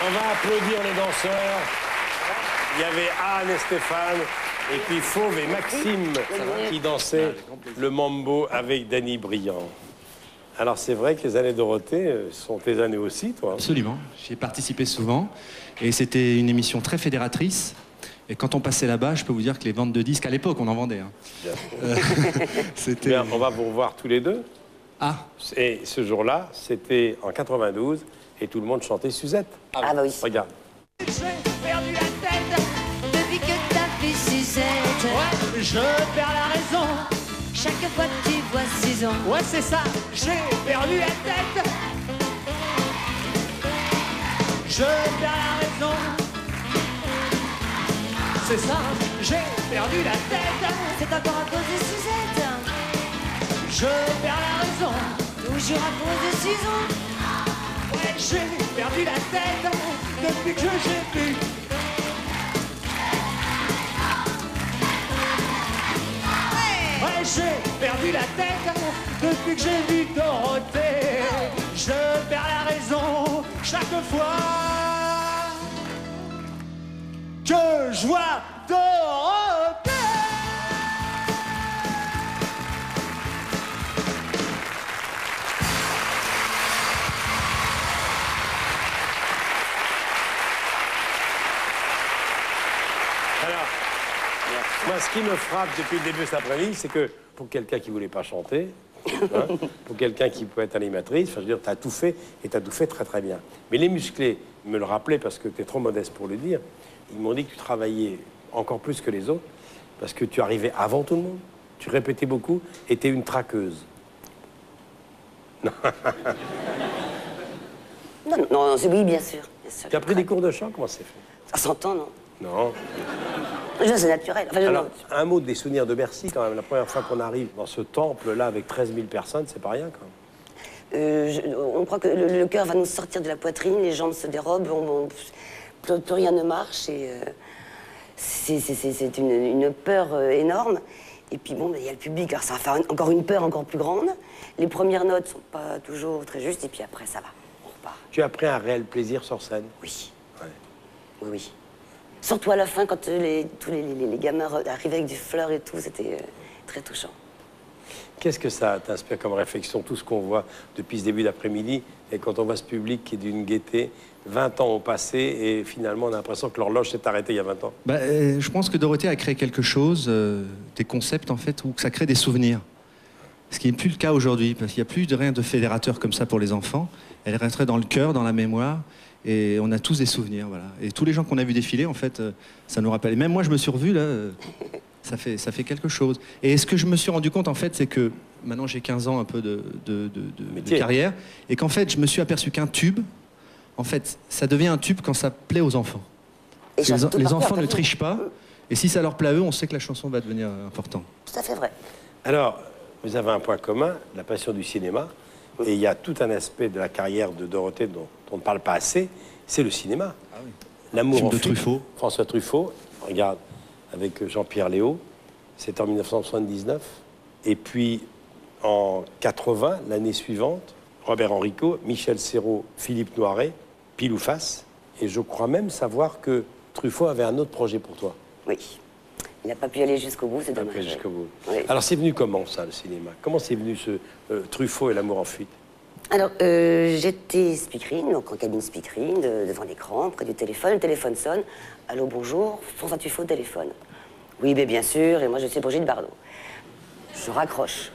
On va applaudir les danseurs. Il y avait Anne et Stéphane, et puis Fauve et Maxime qui dansaient le mambo avec Danny Briand. Alors c'est vrai que les années Dorothée sont tes années aussi, toi. Absolument, j'y ai participé souvent, et c'était une émission très fédératrice. Et quand on passait là-bas, je peux vous dire que les ventes de disques, à l'époque, on en vendait. Hein. C'était... Bien, on va vous revoir tous les deux. Ah. Et ce jour-là, c'était en 92, et tout le monde chantait Suzette. Ah bah oui. Regarde. J'ai perdu la tête depuis que t'as fait Suzette. Ouais, je perds la raison chaque fois que tu vois 6 ans. Ouais, c'est ça, j'ai perdu la tête. Je perds la raison. C'est ça, j'ai perdu la tête. C'est encore à cause de Suzette. Je perds la raison. Toujours à cause de 6 ans. Ouais, j'ai perdu la tête depuis que j'ai vu. Ouais, j'ai perdu la tête depuis que j'ai vu Dorothée. Je perds la raison chaque fois que je vois Dorothée. Alors, moi, ce qui me frappe depuis le début de cet après-midi, c'est que pour quelqu'un qui ne voulait pas chanter, hein, pour quelqu'un qui peut être animatrice, enfin, je veux dire, tu as tout fait, et tu as tout fait très très bien. Mais les musclés me le rappelaient, parce que tu es trop modeste pour le dire, ils m'ont dit que tu travaillais encore plus que les autres, parce que tu arrivais avant tout le monde, tu répétais beaucoup, et tu es une traqueuse. Non, non, c'est oui, bien sûr. Tu as pris des cours de chant, comment c'est fait? Ça s'entend, non? Non. C'est naturel. Enfin, alors, un mot des souvenirs de Bercy, quand même. La première fois qu'on arrive dans ce temple-là avec 13 000 personnes, c'est pas rien, quand même. On croit que le cœur va nous sortir de la poitrine, les jambes se dérobent, plus rien ne marche. Et c'est une peur énorme. Et puis bon, il y a le public, alors ça va faire encore une peur encore plus grande. Les premières notes sont pas toujours très justes, et puis après, ça va. On repart. Tu as pris un réel plaisir sur scène? Oui. Ouais. Oui, oui. Surtout à la fin, quand tous les gamins arrivaient avec des fleurs et tout, c'était très touchant. Qu'est-ce que ça t'inspire comme réflexion, tout ce qu'on voit depuis ce début d'après-midi, et quand on voit ce public qui est d'une gaieté, 20 ans ont passé, et finalement on a l'impression que l'horloge s'est arrêtée il y a 20 ans. Je pense que Dorothée a créé quelque chose, des concepts en fait, où ça crée des souvenirs. Ce qui n'est plus le cas aujourd'hui, parce qu'il n'y a plus rien de fédérateur comme ça pour les enfants. Elle resterait dans le cœur, dans la mémoire. Et on a tous des souvenirs, voilà. Et tous les gens qu'on a vu défiler, en fait, ça nous rappelle. Et même moi, je me suis revu, là, ça fait quelque chose. Et ce que je me suis rendu compte, en fait, c'est que maintenant, j'ai 15 ans un peu de carrière, et qu'en fait, je me suis aperçu qu'un tube, en fait, ça devient un tube quand ça plaît aux enfants. Et les enfants ne trichent pas, et si ça leur plaît à eux, on sait que la chanson va devenir importante. Tout à fait vrai. Alors, vous avez un point commun, la passion du cinéma. Et il y a tout un aspect de la carrière de Dorothée dont on ne parle pas assez, c'est le cinéma. Ah oui. L'amour en de Truffaut. François Truffaut, regarde, avec Jean-Pierre Léaud, c'est en 1979. Et puis, en 80, l'année suivante, Robert Enrico, Michel Serrault, Philippe Noiret, pile ou face. Et je crois même savoir que Truffaut avait un autre projet pour toi. Oui. Il n'a pas pu aller jusqu'au bout, c'est dommage. Pas jusqu'au bout. Oui. Alors, c'est venu comment, ça, le cinéma? Comment c'est venu ce Truffaut et l'amour en fuite? Alors, j'étais speakerine, donc en cabine speakerine, devant l'écran, près du téléphone. Le téléphone sonne. Allô, bonjour, François Truffaut, téléphone. Oui, mais bien sûr, et moi, je suis Brigitte Bardot. Je raccroche.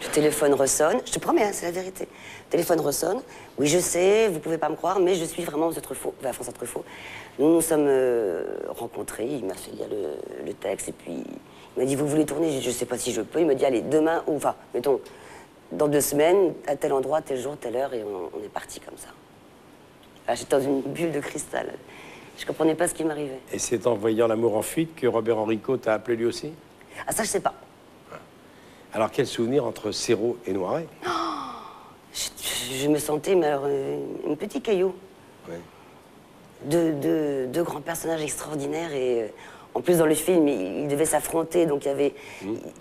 Le téléphone ressonne. Je te promets, hein, c'est la vérité. Le téléphone ressonne. Oui, je sais, vous pouvez pas me croire, mais je suis vraiment Truffaut, François Truffaut. Nous nous sommes rencontrés, il m'a fait lire le texte, et puis il m'a dit, vous voulez tourner? Je sais pas si je peux. Il me dit, allez, demain, ou enfin, mettons, dans 2 semaines, à tel endroit, tel jour, telle heure, et on est parti comme ça. J'étais dans une bulle de cristal. Je comprenais pas ce qui m'arrivait. Et c'est en voyant l'amour en fuite que Robert Enrico t'a appelé lui aussi? Ah, ça, je sais pas. Alors, quel souvenir entre Serrault et Noiret? Oh, je me sentais, mais alors, un petit caillou. Ouais. Deux grands personnages extraordinaires, et en plus, dans le film, ils devaient s'affronter. Donc, il y avait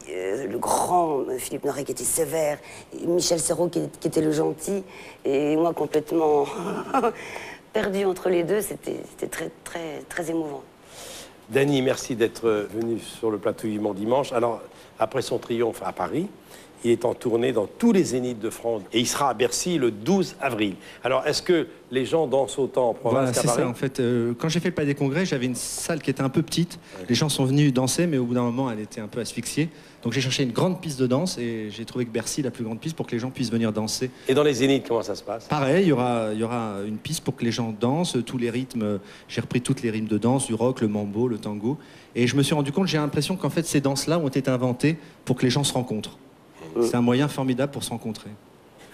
le grand Philippe Noiret qui était sévère, et Michel Serrault qui était le gentil, et moi complètement perdu entre les deux, c'était très, très, très émouvant. Dany, merci d'être venu sur le plateau Vivement Dimanche. Alors, après son triomphe à Paris, il est en tournée dans tous les zéniths de France et il sera à Bercy le 12 avril. Alors, est-ce que les gens dansent autant en province qu'à Paris? C'est ça, en fait. Quand j'ai fait le Palais des Congrès, j'avais une salle qui était un peu petite. Les gens sont venus danser, mais au bout d'un moment, elle était un peu asphyxiée. Donc j'ai cherché une grande piste de danse et j'ai trouvé que Bercy, la plus grande piste, pour que les gens puissent venir danser. Et dans les zéniths, comment ça se passe? Pareil, il y aura une piste pour que les gens dansent, tous les rythmes. J'ai repris toutes les rythmes de danse, du rock, le mambo, le tango. Et je me suis rendu compte, j'ai l'impression qu'en fait, ces danses-là ont été inventées pour que les gens se rencontrent. C'est un moyen formidable pour se rencontrer.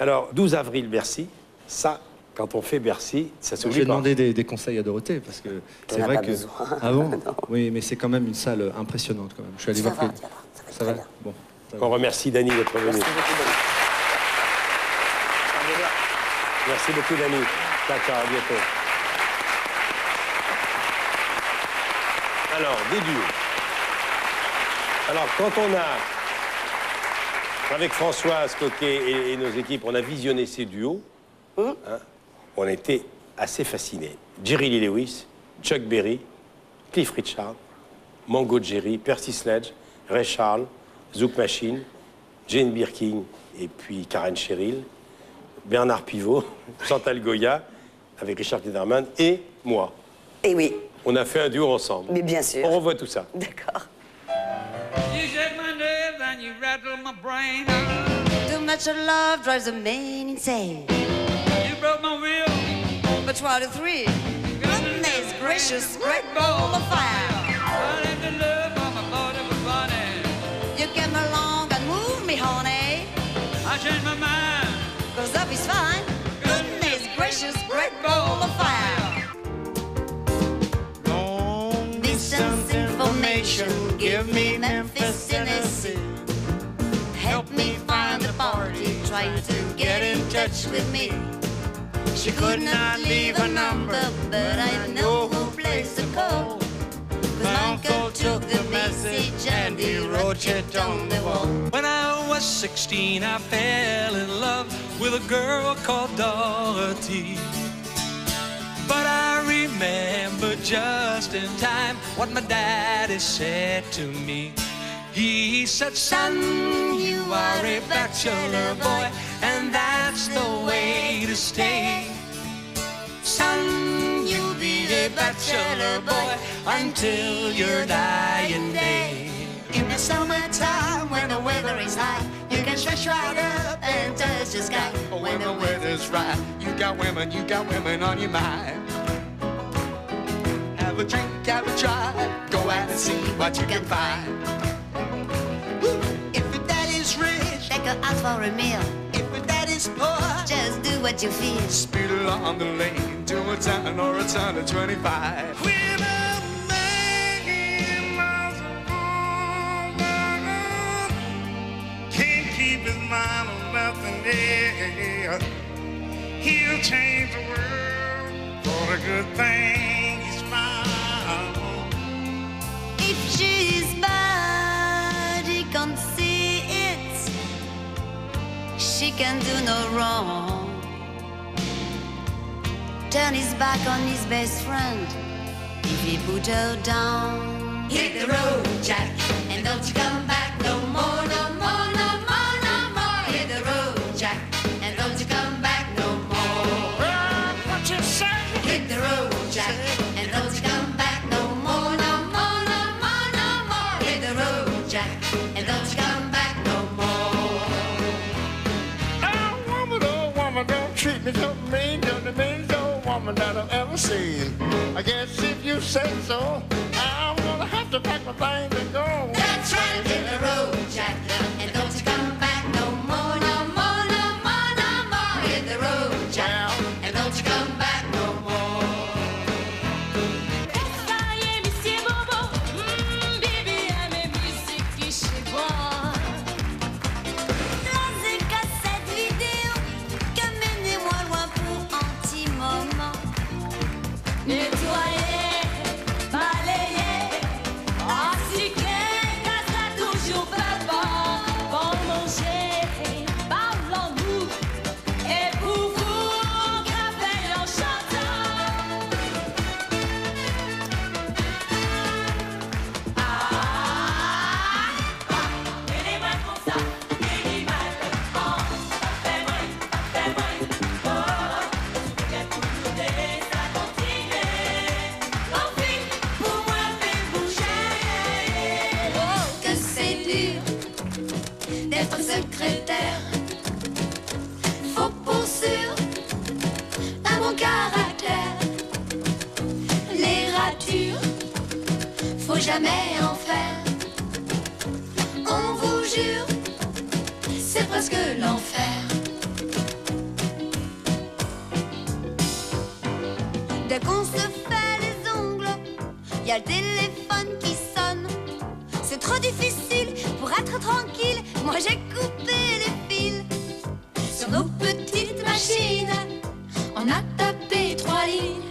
Alors, 12 avril, Bercy, ça, quand on fait Bercy, ça s'oublie pas. J'ai demandé des conseils à Dorothée, parce que c'est vrai que... Besoin. Ah bon? Oui, mais c'est quand même une salle impressionnante, quand même. Je suis allé voir... Ça va, tu vas voir, ça va être Ça très va? bien. Bon. On remercie Dany d'être venu. Merci beaucoup, Dany. Merci beaucoup, Dany. Ciao, ciao, à bientôt. Alors, des duos. Alors, quand on a, avec Françoise Coquet et nos équipes, on a visionné ces duos, hein, on était assez fascinés. Jerry Lee Lewis, Chuck Berry, Cliff Richard, Mango Jerry, Percy Sledge, Ray Charles, Zouk Machine, Jane Birkin et puis Karen Cheryl, Bernard Pivot, Chantal Goya, avec Richard Klederman et moi. Et oui, On a fait un duo ensemble. mais bien sûr. On revoit tout ça. D'accord. You shake my nerves and you rattle my brain. Too much of love drives a man insane. You broke my will. But 2 out of 3. Goodness gracious, great ball of fire. I left the love on my body was funny. You came along and moved me, honey. I changed my mind. 'Cause love is fine. Goodness gracious, great ball of fire. Long Distance information, give me Memphis, Tennessee. Help me find the party, trying to get in touch with me. She could not leave a number, but I know who plays the call. 'Cause my uncle took the message and he wrote it on the wall. When I was 16, I fell in love with a girl called Dorothy. But I remember just in time what my daddy said to me. He said, son, you are a bachelor boy, and that's the way to stay. Son, you'll be a bachelor boy until your dying day. In the summertime, when the weather is hot, you can stretch right up and touch the sky. When the weather's right, you got women on your mind. Have a drink, have a drive, go out and see what you can find. Woo. If your daddy's rich, Take her out for a meal, if your daddy's poor, just do what you feel. speed along the lane to a 10 or a 10 to 25. When a man loves a woman, can't keep his mind on nothing else. He'll change the world for the good thing he's found. If she's bad, he can't see it. She can do no wrong. Turn his back on his best friend if he put her down. Hit the road, Jack, and don't you come back no more, no more, no more, no more. Hit the road, Jack, and don't you come back no more. What you say? Hit the road, Jack, and don't you come back no more, no more, no more, no more. Hit the road, Jack, and don't you come back no more. Oh, woman, don't treat me so mean. You're the meanest old woman that I've ever seen. I guess if you say so, I'm gonna have to pack my things and go. That's right, hit the road, Jack, and don't you come back no more, no more, no more, no more. Hit the road, Jack, and don't you come back no more. Nettoyer, balayer, recycler, casse-la toujours pas. d'être secrétaire. Faut pour sûr un bon caractère. Les ratures, faut jamais en faire. On vous jure, c'est presque l'enfer. Dès qu'on se fait les ongles, y a le téléphone qui sonne. C'est trop difficile pour être tranquille. Moi j'ai coupé les fils. Sur nos petites machines, on a tapé 3 lignes.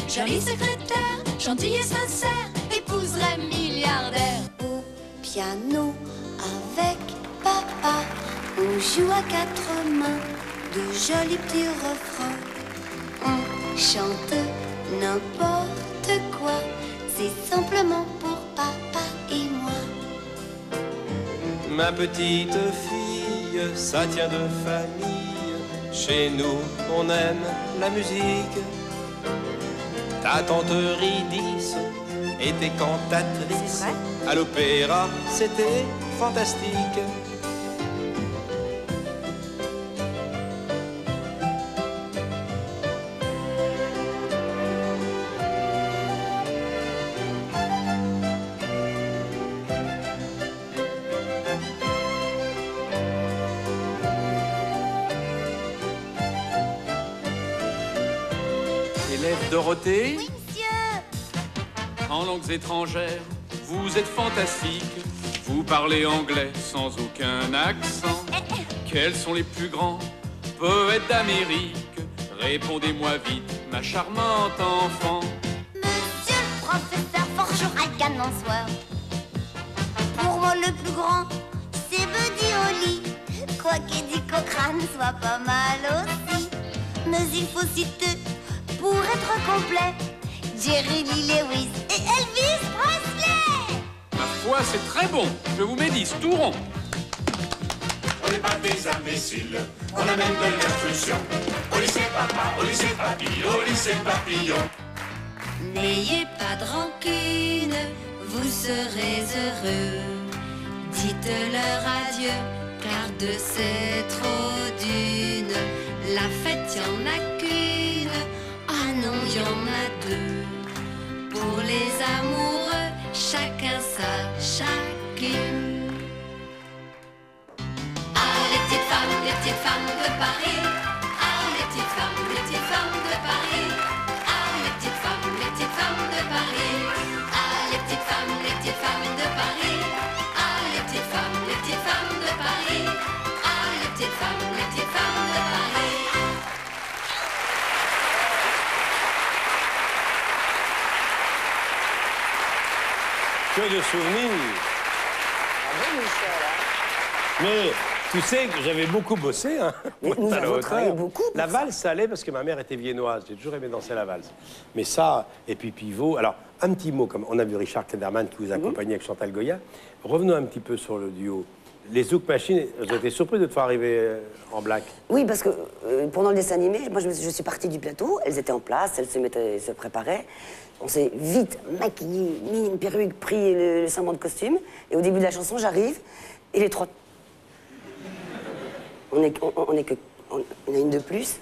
Jolie secrétaire, gentille et sincère, épouserait milliardaire. Au piano avec papa, on joue à 4 mains de jolis petits refrains. On chante n'importe quoi, c'est simplement pour papa et moi. Ma petite fille, ça tient de famille. Chez nous, on aime la musique. Ta tante Ridis était cantatrice. À l'opéra, c'était fantastique. Élève Dorothée, Oui, monsieur. en langues étrangères, vous êtes fantastique. Vous parlez anglais sans aucun accent. Quels sont les plus grands poètes d'Amérique? Répondez-moi vite, ma charmante enfant. Monsieur le professeur Forgeron Wordsworth. Pour moi, le plus grand, c'est Buddy Holly. Quoi qu'Eddie Cochrane soit pas mal aussi. Mais il faut citer, pour être complet, Jerry Lee Lewis et Elvis Presley. Ma foi, c'est très bon. Je vous mets 10, tout rond. On n'est pas des imbéciles, on amène de l'instruction. Au lycée papa, au lycée papy, au lycée papillon. N'ayez pas de rancune, vous serez heureux. Dites-leur adieu, car de c'est trop d'une. La fête, y en a qu'une, ah non, y en a 2. Pour les amoureux, chacun sa chacune. Ah, les petites femmes de Paris. Ah, les petites femmes de Paris. Ah, les petites femmes de Paris. Ah, les petites femmes de Paris. Ah, les petites femmes de Paris. Ah, les petites femmes de Paris. Que de souvenirs. Bravo, Michel. Mais tu sais que j'avais beaucoup bossé. Hein, Mais pour nous être à la avons hauteur. travaillé beaucoup pour La ça. valse, ça allait parce que ma mère était viennoise. J'ai toujours aimé danser la valse. Mais ça, et puis pivot. Alors, un petit mot, comme on a vu Richard Klederman qui vous accompagnait avec Chantal Goya. Revenons un petit peu sur le duo. Les Zouk Machines, j'ai été surpris de te voir arriver en black. Oui, parce que pendant le dessin animé, moi je suis partie du plateau, elles étaient en place, elles se préparaient. On s'est vite maquillé, mis une perruque, pris le cymbale de costume. Et au début de la chanson, j'arrive, et les trois. On a une de plus.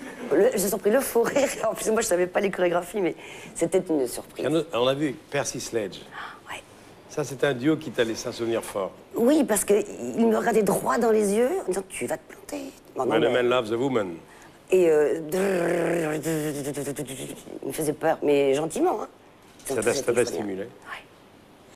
Ils se sont pris le faux rire. En plus, moi je savais pas les chorégraphies, mais c'était une surprise. On a vu Percy Sledge. Ouais. Ça, c'est un duo qui t'a laissé un souvenir fort. Oui, parce qu'il me regardait droit dans les yeux en disant tu vas te planter. Non, non, When a mais- man loves a woman. Et il me faisait peur, mais gentiment. Hein. Ça t'a stimulé. Ouais.